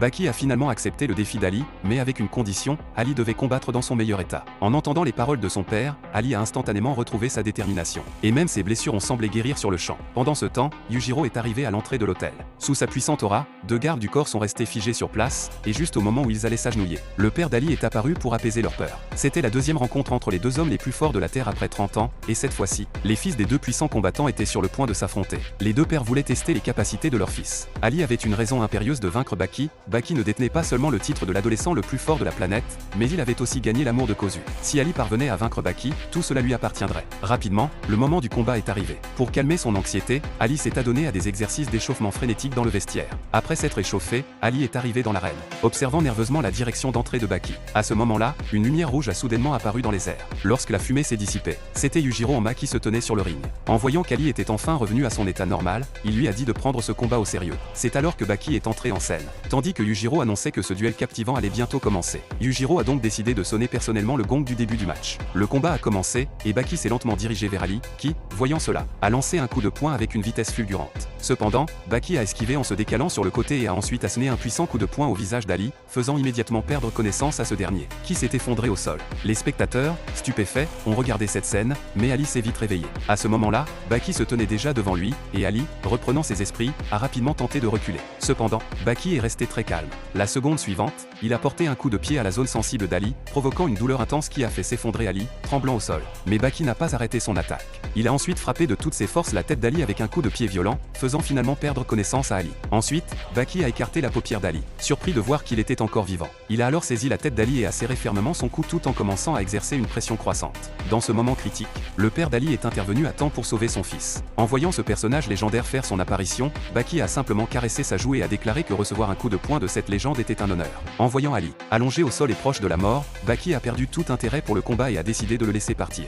Baki a finalement accepté le défi d'Ali, mais avec une condition, Ali devait combattre dans son meilleur état. En entendant les paroles de son père, Ali a instantanément retrouvé sa détermination. Et même ses blessures ont semblé guérir sur le champ. Pendant ce temps, Yujiro est arrivé à l'entrée de l'hôtel. Sous sa puissante aura, 2 gardes du corps sont restés figés sur place, et juste au moment où ils allaient s'agenouiller, le père d'Ali est apparu pour apaiser leur peur. C'était la deuxième rencontre entre les 2 hommes les plus forts de la Terre après 30 ans, et cette fois-ci, les fils des 2 puissants combattants étaient sur le point de s'affronter. Les 2 pères voulaient tester les capacités de leur fils. Ali avait une raison impérieuse de vaincre Baki. Baki ne détenait pas seulement le titre de l'adolescent le plus fort de la planète, mais il avait aussi gagné l'amour de Kozu. Si Ali parvenait à vaincre Baki, tout cela lui appartiendrait. Rapidement, le moment du combat est arrivé. Pour calmer son anxiété, Ali s'est adonné à des exercices d'échauffement frénétique dans le vestiaire. Après s'être échauffé, Ali est arrivé dans l'arène, observant nerveusement la direction d'entrée de Baki. À ce moment-là, une lumière rouge a soudainement apparu dans les airs. Lorsque la fumée s'est dissipée, c'était Yujiro Hanma qui se tenait sur le ring. En voyant qu'Ali était enfin revenu à son état normal, il lui a dit de prendre ce combat au sérieux. C'est alors que Baki est entré en scène, tandis que Yujiro annonçait que ce duel captivant allait bientôt commencer. Yujiro a donc décidé de sonner personnellement le gong du début du match. Le combat a commencé, et Baki s'est lentement dirigé vers Ali, qui, voyant cela, a lancé un coup de poing avec une vitesse fulgurante. Cependant, Baki a esquivé en se décalant sur le côté et a ensuite asséné un puissant coup de poing au visage d'Ali, faisant immédiatement perdre connaissance à ce dernier, qui s'est effondré au sol. Les spectateurs, stupéfaits, ont regardé cette scène, mais Ali s'est vite réveillé. À ce moment-là, Baki se tenait déjà devant lui, et Ali, reprenant ses esprits, a rapidement tenté de reculer. Cependant, Baki est resté très calme. La seconde suivante, il a porté un coup de pied à la zone sensible d'Ali, provoquant une douleur intense qui a fait s'effondrer Ali, tremblant au sol. Mais Baki n'a pas arrêté son attaque. Il a ensuite frappé de toutes ses forces la tête d'Ali avec un coup de pied violent, faisant finalement perdre connaissance à Ali. Ensuite, Baki a écarté la paupière d'Ali, surpris de voir qu'il était encore vivant. Il a alors saisi la tête d'Ali et a serré fermement son cou tout en commençant à exercer une pression croissante. Dans ce moment critique, le père d'Ali est intervenu à temps pour sauver son fils. En voyant ce personnage légendaire faire son apparition, Baki a simplement caressé sa joue et a déclaré que recevoir un coup de poing de cette légende était un honneur. En voyant Ali, allongé au sol et proche de la mort, Baki a perdu tout intérêt pour le combat et a décidé de le laisser partir.